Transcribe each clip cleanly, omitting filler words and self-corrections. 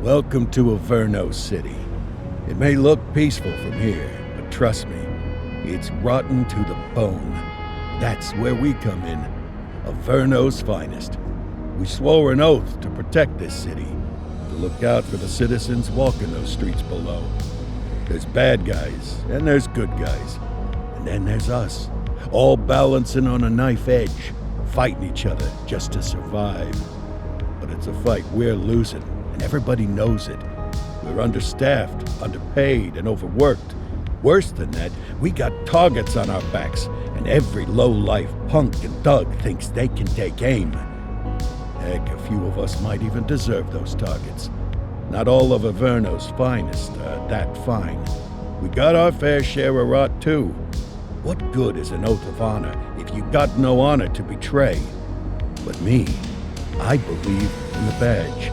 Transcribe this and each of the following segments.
Welcome to Averno City. It may look peaceful from here, but trust me, it's rotten to the bone. That's where we come in. Averno's finest. We swore an oath to protect this city, to look out for the citizens walking those streets below. There's bad guys, and there's good guys. And then there's us, all balancing on a knife edge, fighting each other just to survive. But it's a fight we're losing, and everybody knows it. We're understaffed, underpaid, and overworked. Worse than that, we got targets on our backs, and every low-life punk and thug thinks they can take aim. Heck, a few of us might even deserve those targets. Not all of Averno's finest are that fine. We got our fair share of rot, too. What good is an oath of honor if you got no honor to betray? But me, I believe in the badge.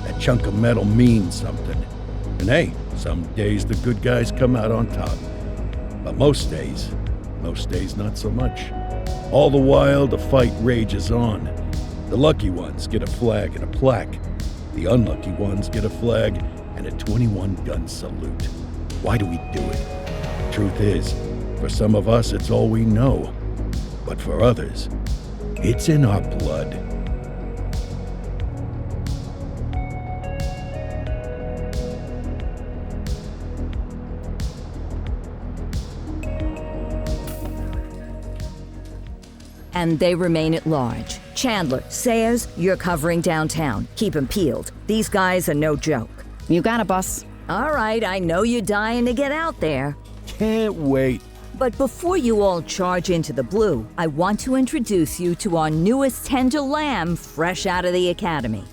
That chunk of metal means something. And hey, some days the good guys come out on top. But most days not so much. All the while, the fight rages on. The lucky ones get a flag and a plaque. The unlucky ones get a flag and a 21-gun salute. Why do we do it? Truth is, for some of us, it's all we know. But for others, it's in our blood. And they remain at large. Chandler, Sayers, you're covering downtown. Keep 'em peeled. These guys are no joke. You got it, boss. All right, I know you're dying to get out there. Can't wait. But before you all charge into the blue, I want to introduce you to our newest tender lamb fresh out of the academy.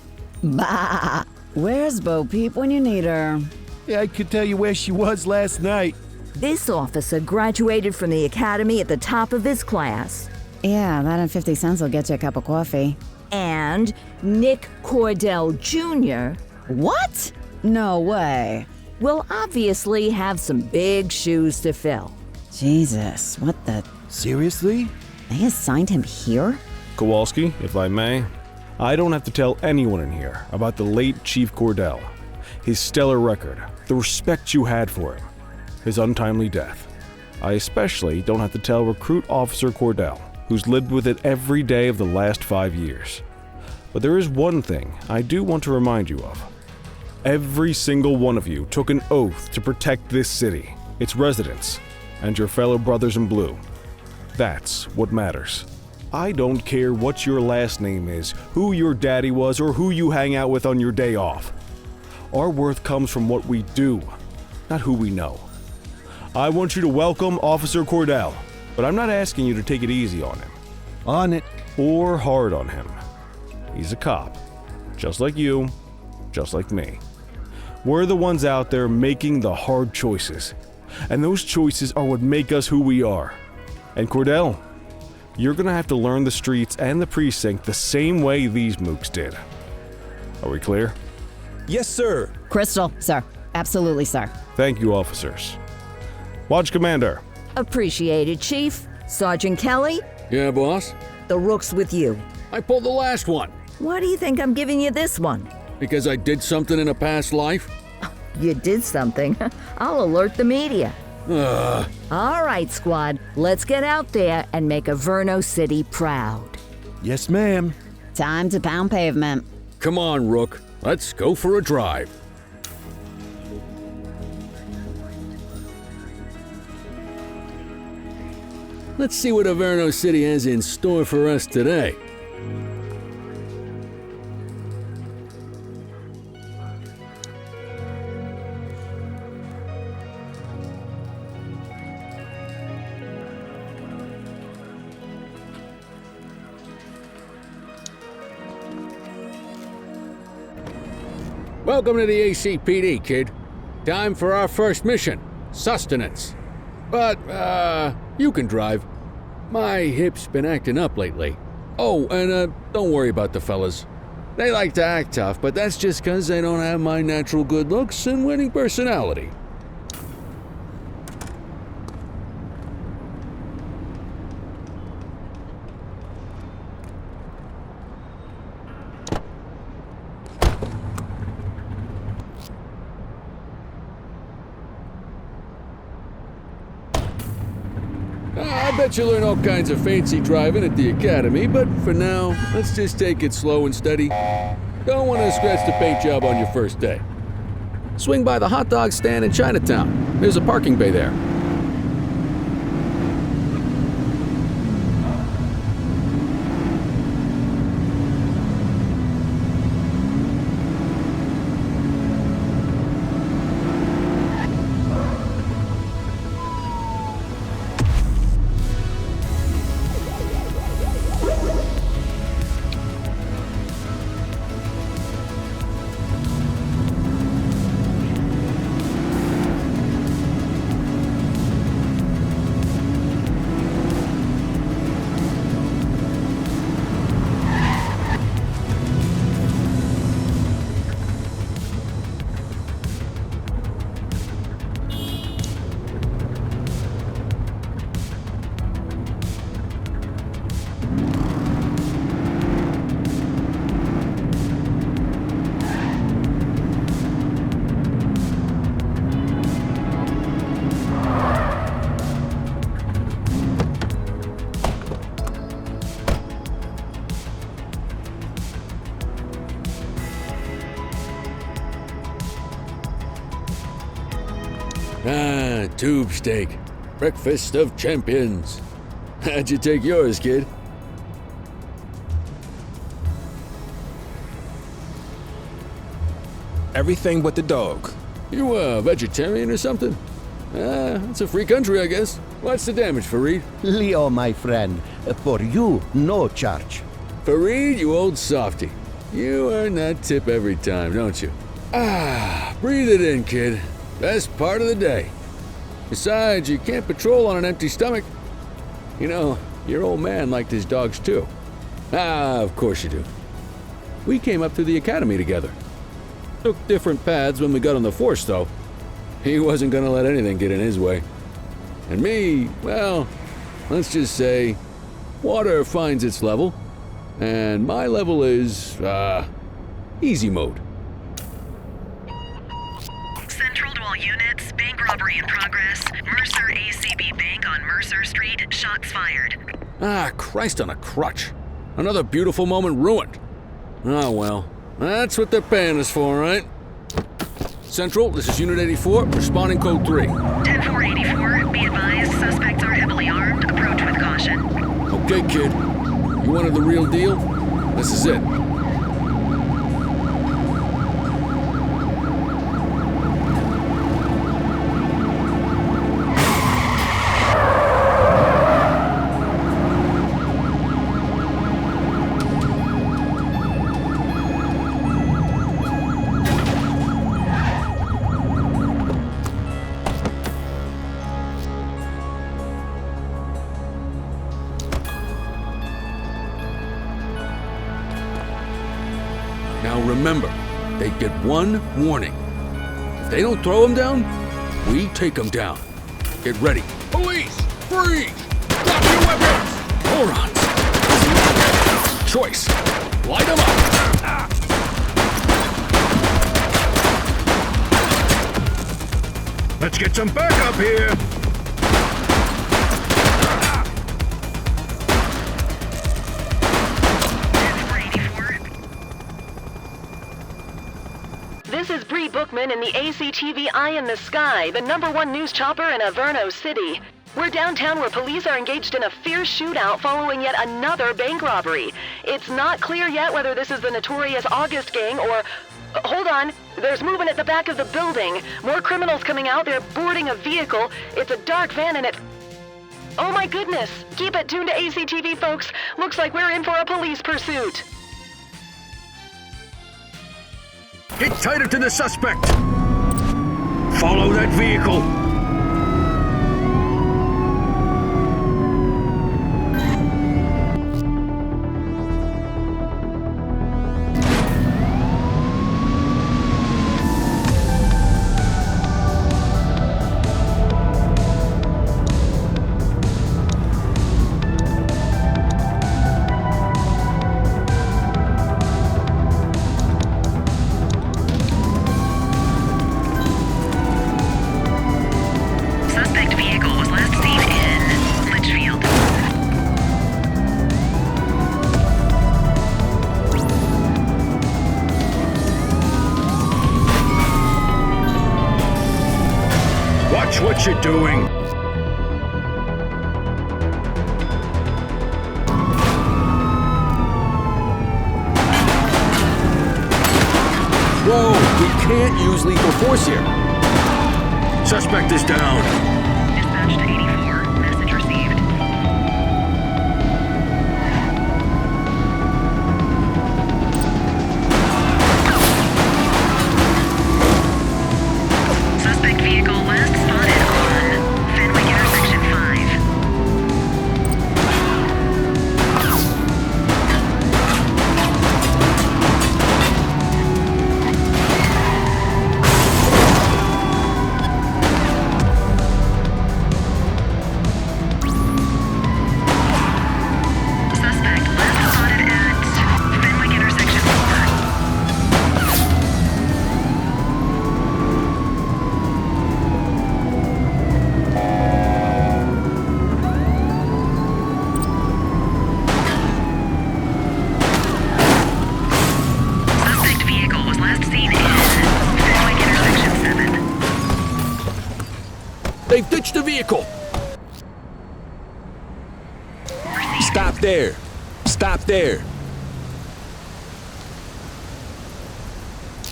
Bah! Where's Bo Peep when you need her? Yeah, I could tell you where she was last night. This officer graduated from the academy at the top of his class. Yeah, that and 50 cents will get you a cup of coffee. And Nick Cordell Jr. What? No way. will obviously have some big shoes to fill. Jesus, what the... Seriously? They assigned him here? Kowalski, if I may, I don't have to tell anyone in here about the late Chief Cordell, his stellar record, the respect you had for him, his untimely death. I especially don't have to tell Recruit Officer Cordell, who's lived with it every day of the last 5 years. But there is one thing I do want to remind you of. Every single one of you took an oath to protect this city, its residents, and your fellow brothers in blue. That's what matters. I don't care what your last name is, who your daddy was, or who you hang out with on your day off. Our worth comes from what we do, not who we know. I want you to welcome Officer Cordell, but I'm not asking you to take it easy on him. On it. Or hard on him. He's a cop, just like you, just like me. We're the ones out there making the hard choices, and those choices are what make us who we are. And Cordell, you're gonna have to learn the streets and the precinct the same way these mooks did. Are we clear? Yes, sir. Crystal, sir. Absolutely, sir. Thank you, officers. Watch Commander. Appreciated, Chief. Sergeant Kelly, Yeah, boss? the rook's with you. I pulled the last one. Why do you think I'm giving you this one? Because I did something in a past life? You did something. I'll alert the media. Ugh. All right, squad. Let's get out there and make Averno City proud. Yes, ma'am. Time to pound pavement. Come on, Rook. Let's go for a drive. Let's see what Averno City has in store for us today. Welcome to the ACPD, kid. Time for our first mission, sustenance. But, you can drive. My hip's been acting up lately. Oh, and, don't worry about the fellas. They like to act tough, but that's just 'cause they don't have my natural good looks and winning personality. I bet you'll learn all kinds of fancy driving at the academy, but for now, let's just take it slow and steady. Don't want to scratch the paint job on your first day. Swing by the hot dog stand in Chinatown. There's a parking bay there. Ah, tube steak. Breakfast of champions. How'd you take yours, kid? Everything but the dog. You a vegetarian or something? It's a free country, I guess. What's the damage, Fareed? Leo, my friend, for you, no charge. Fareed, you old softy. You earn that tip every time, don't you? Ah, breathe it in, kid. Best part of the day. Besides, you can't patrol on an empty stomach. You know, your old man liked his dogs too. Ah, of course you do. We came up through the academy together. Took different paths when we got on the force, though. He wasn't gonna let anything get in his way. And me, well, let's just say, water finds its level, and my level is, easy mode. Central to all units, bank robbery in progress. Mercer ACB Bank on Mercer Street, shots fired. Ah, Christ on a crutch. Another beautiful moment ruined. Oh well, that's what they're paying us for, right? Central, this is Unit 84, responding code 3. 10-484, be advised, suspects are heavily armed, approach with caution. Okay, kid. You wanted the real deal? This is it. Now remember, they get one warning. If they don't throw them down, we take them down. Get ready. Police! Freeze! Drop your weapons! Morons! Choice. Light them up! Let's get some backup here! This is Bree Bookman in the ACTV Eye in the Sky, the #1 news chopper in Averno City. We're downtown where police are engaged in a fierce shootout following yet another bank robbery. It's not clear yet whether this is the notorious August gang or... Hold on, there's movement at the back of the building. More criminals coming out, they're boarding a vehicle. It's a dark van and it... Oh my goodness! Keep it tuned to ACTV, folks. Looks like we're in for a police pursuit. Get tighter to the suspect! Follow that vehicle! Watch what you're doing. Whoa, we can't use lethal force here. Suspect is down. Dispatch to 84. Message received. Suspect vehicle last spotted on Fenwick intersection 5. Suspect last spotted at Fenwick intersection 4. Suspect vehicle was last seen in Fenwick intersection 7. They've ditched the vehicle. Stop there. Stop there.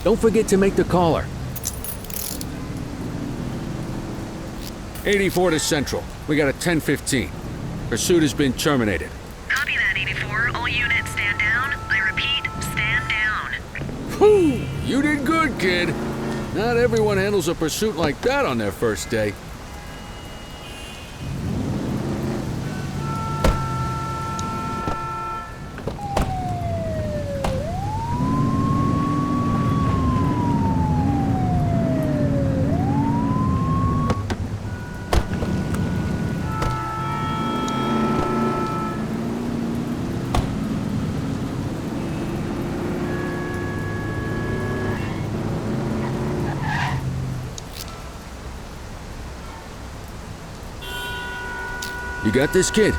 Don't forget to make the caller. 84 to Central. We got a 10:15. Pursuit has been terminated. Copy that, 84. All units stand down. I repeat, stand down. Whew, you did good, kid. Not everyone handles a pursuit like that on their first day. You got this, kid?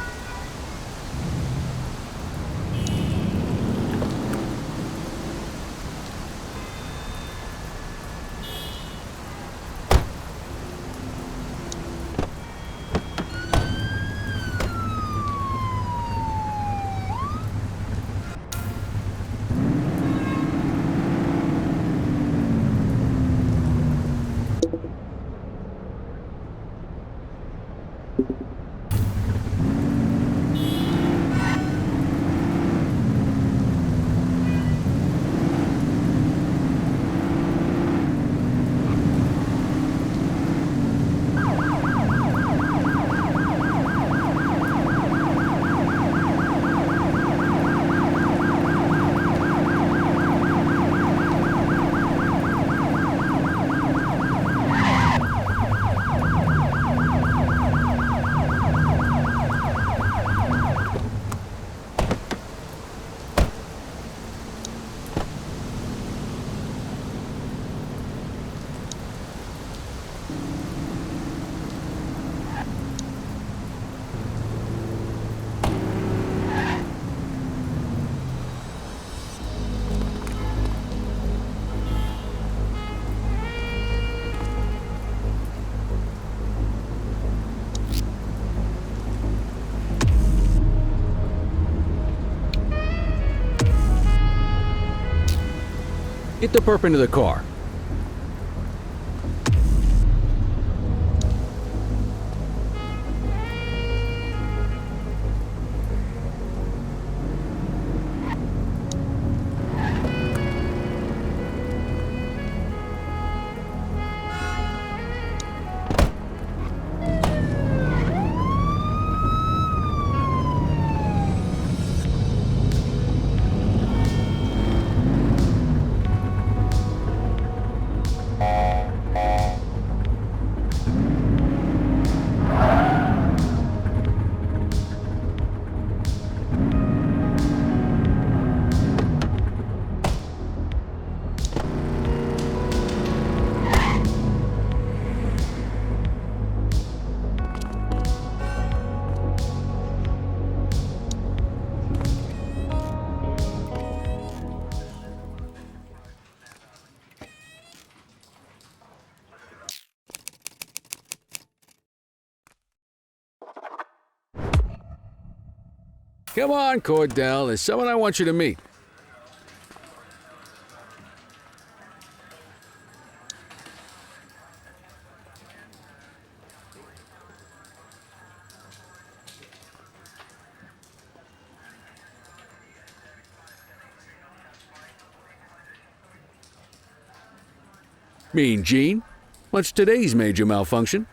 Get the perp into the car. Come on, Cordell. There's someone I want you to meet. Mean Gene? What's today's major malfunction?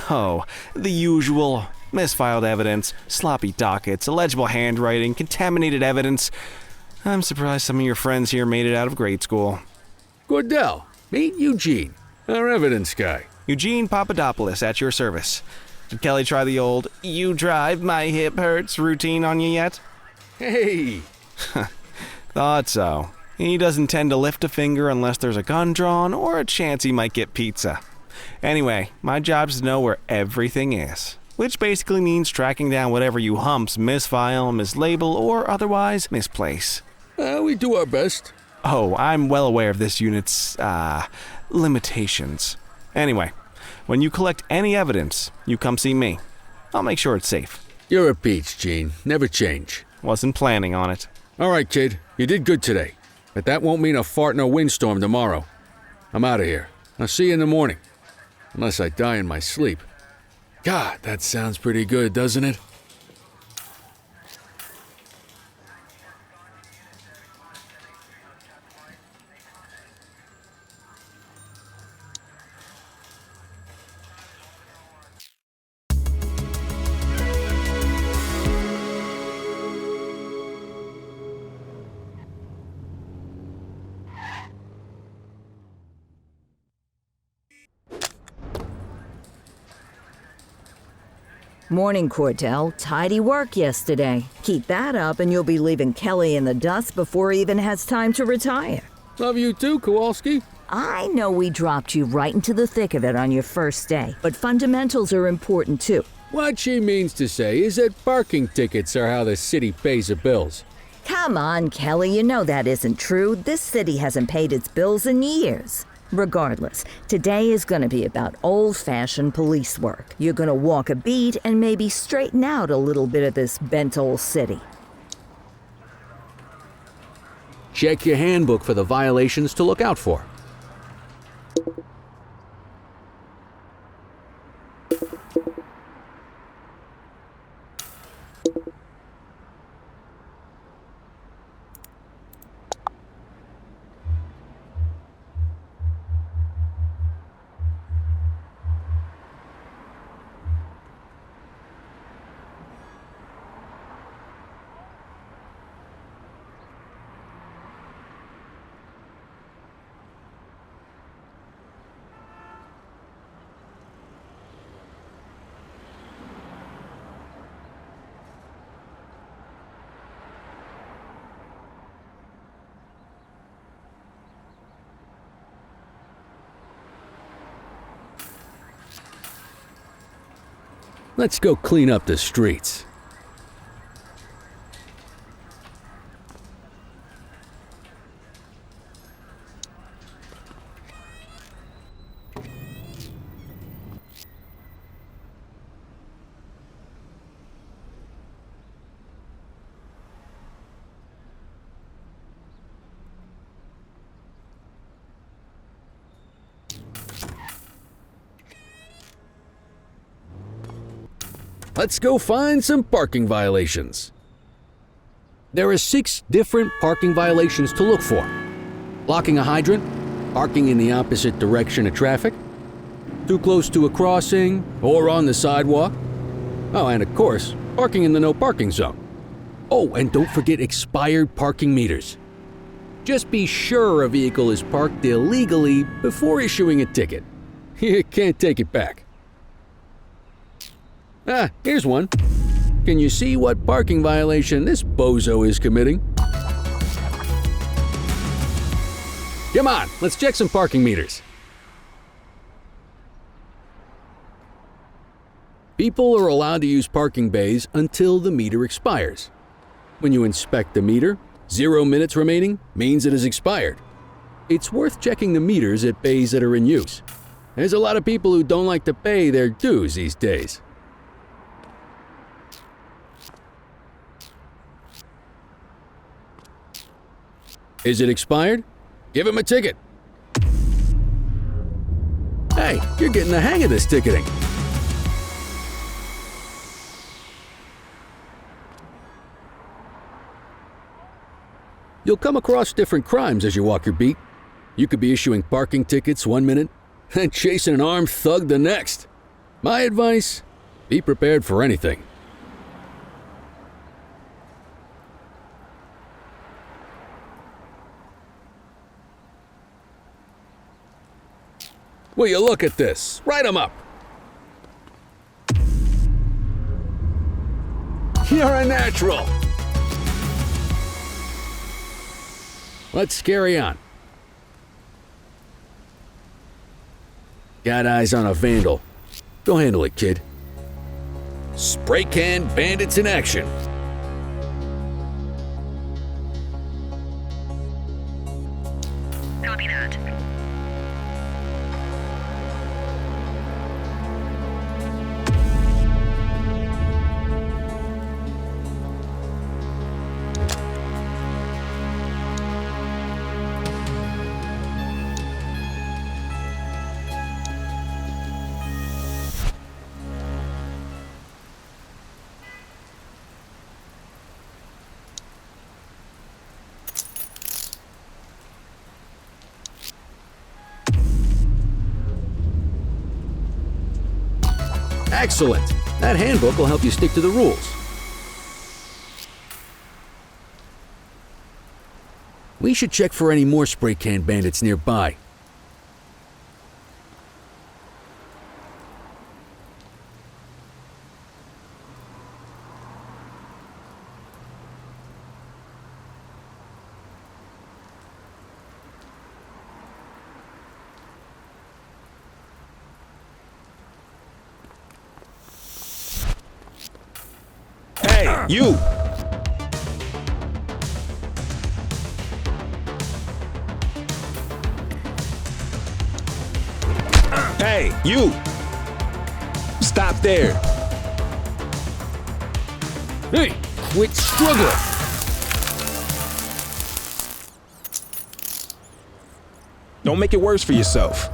Oh, the usual. Misfiled evidence, sloppy dockets, illegible handwriting, contaminated evidence. I'm surprised some of your friends here made it out of grade school. Cordell, meet Eugene, our evidence guy. Eugene Papadopoulos at your service. Did Kelly try the old, "you drive, my hip hurts" routine on you yet? Hey! Thought so. He doesn't tend to lift a finger unless there's a gun drawn or a chance he might get pizza. Anyway, my job's to know where everything is, which basically means tracking down whatever you humps misfile, mislabel, or otherwise misplace. We do our best. Oh, I'm well aware of this unit's, limitations. Anyway, when you collect any evidence, you come see me. I'll make sure it's safe. You're a peach, Gene. Never change. Wasn't planning on it. All right, kid. You did good today. But that won't mean a fart in a windstorm tomorrow. I'm out of here. I'll see you in the morning. Unless I die in my sleep. God, that sounds pretty good, doesn't it? Morning, Cordell. Tidy work yesterday. Keep that up and you'll be leaving Kelly in the dust before he even has time to retire. Love you too, Kowalski. I know we dropped you right into the thick of it on your first day, but fundamentals are important too. What she means to say is that parking tickets are how the city pays the bills. Come on, Kelly, you know that isn't true. This city hasn't paid its bills in years. Regardless, today is going to be about old-fashioned police work. You're going to walk a beat and maybe straighten out a little bit of this bent old city. Check your handbook for the violations to look out for. Let's go clean up the streets. Let's go find some parking violations. There are 6 different parking violations to look for. Blocking a hydrant, parking in the opposite direction of traffic, too close to a crossing or on the sidewalk. Oh, and of course, parking in the no parking zone. Oh, and don't forget expired parking meters. Just be sure a vehicle is parked illegally before issuing a ticket. You can't take it back. Ah, here's one. Can you see what parking violation this bozo is committing? Come on, let's check some parking meters. People are allowed to use parking bays until the meter expires. When you inspect the meter, 0 minutes remaining means it has expired. It's worth checking the meters at bays that are in use. There's a lot of people who don't like to pay their dues these days. Is it expired? Give him a ticket. Hey, you're getting the hang of this ticketing. You'll come across different crimes as you walk your beat. You could be issuing parking tickets one minute and chasing an armed thug the next. My advice, be prepared for anything. Will you look at this? Write 'em up. You're a natural. Let's carry on. Got eyes on a vandal. Go handle it, kid. Spray can bandits in action. Copy that. Excellent. That handbook will help you stick to the rules. We should check for any more spray can bandits nearby. Hey, you! Hey, you! Stop there! Hey, quit struggling! Don't make it worse for yourself.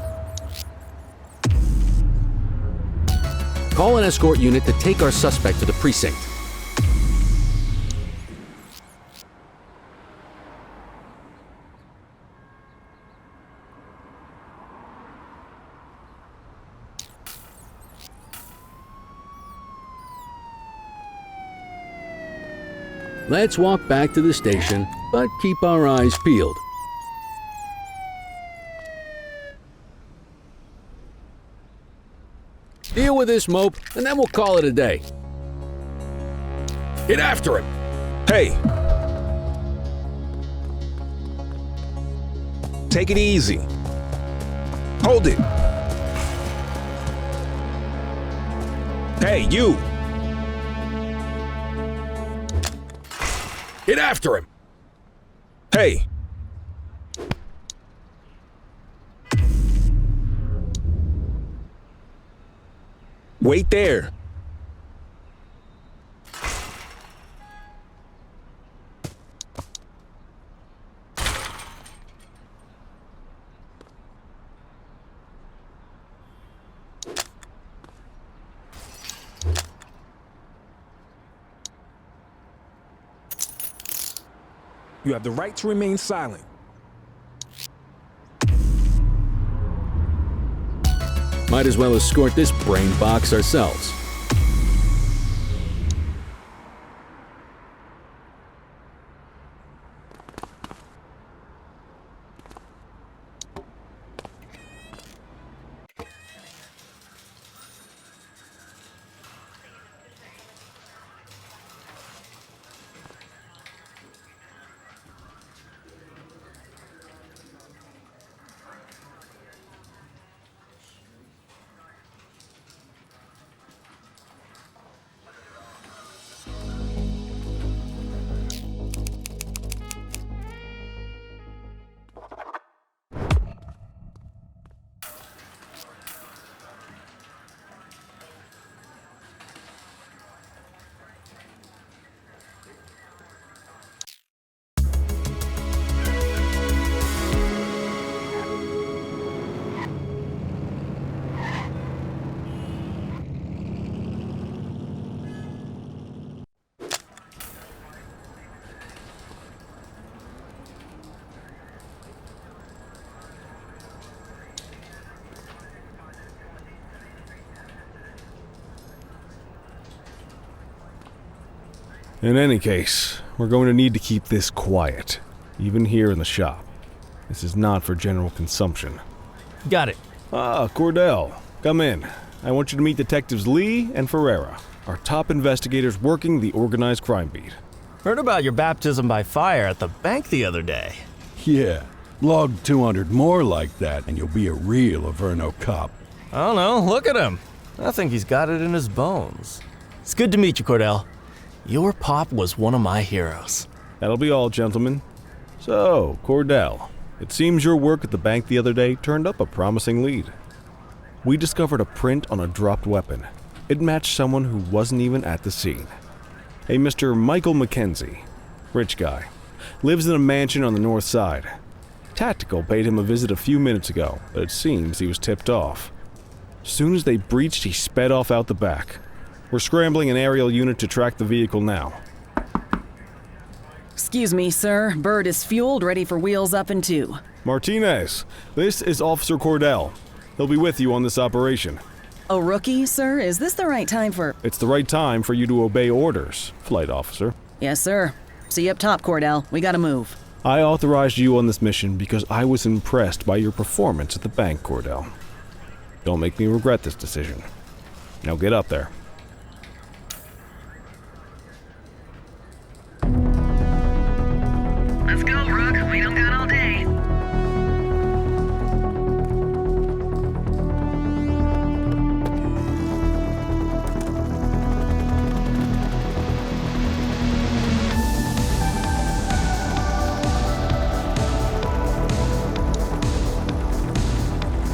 Call an escort unit to take our suspect to the precinct. Let's walk back to the station, but keep our eyes peeled. Deal with this mope, and then we'll call it a day. Get after him! Hey! Take it easy. Hold it. Hey, you! Get after him! Hey! Wait there. You have the right to remain silent. Might as well escort this brain box ourselves. In any case, we're going to need to keep this quiet, even here in the shop. This is not for general consumption. Got it. Ah, Cordell, come in. I want you to meet Detectives Lee and Ferreira, our top investigators working the organized crime beat. Heard about your baptism by fire at the bank the other day. Yeah, log 200 more like that and you'll be a real Averno cop. I don't know, look at him. I think he's got it in his bones. It's good to meet you, Cordell. Your pop was one of my heroes. That'll be all, gentlemen. So, Cordell, it seems your work at the bank the other day turned up a promising lead. We discovered a print on a dropped weapon. It matched someone who wasn't even at the scene. A Mr. Michael Mackenzie, rich guy, lives in a mansion on the north side. Tactical paid him a visit a few minutes ago, but it seems he was tipped off. Soon as they breached, he sped off out the back. We're scrambling an aerial unit to track the vehicle now. Excuse me, sir. Bird is fueled, ready for wheels up in 2. Martinez, this is Officer Cordell. He'll be with you on this operation. A rookie, sir? Is this the right time for... It's the right time for you to obey orders, Flight Officer. Yes, sir. See you up top, Cordell. We gotta move. I authorized you on this mission because I was impressed by your performance at the bank, Cordell. Don't make me regret this decision. Now get up there. Let's go, Rook. We don't got all day.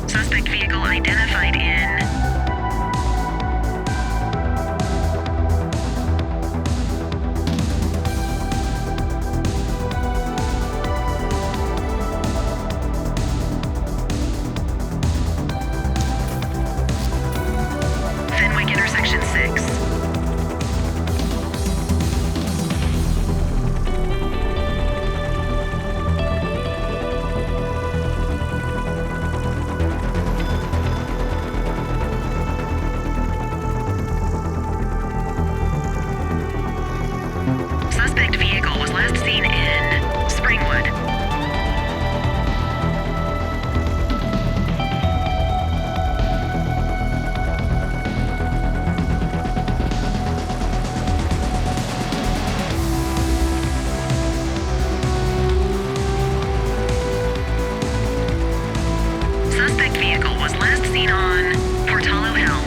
Suspect vehicle identified in... Fenwick intersection 6. Suspect vehicle was last seen in Springwood. Suspect vehicle was last seen on Portalo Hill.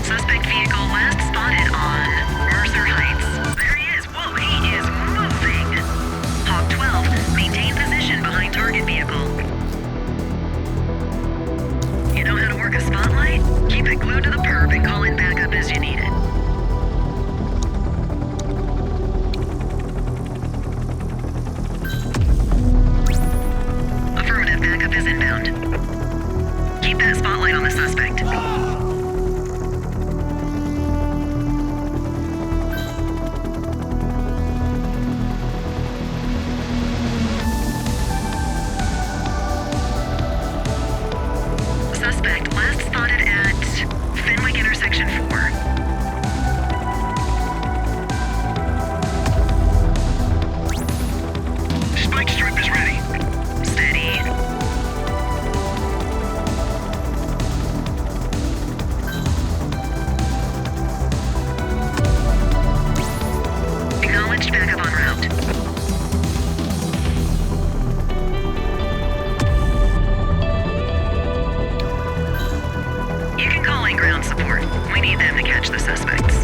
Suspect vehicle last spotted on Mercer Heights. There he is. Whoa, he is moving. Hawk 12, maintain position behind target vehicle. You know how to work a spotlight? Keep it glued to the perp and call in backup as you need it. Affirmative, backup is inbound. Keep that spotlight on the suspect. Suspect last spotted at Fenwick intersection 4. Spike strip is ready. Steady. Acknowledged, backup en route. You can call in ground support. We need them to catch the suspects.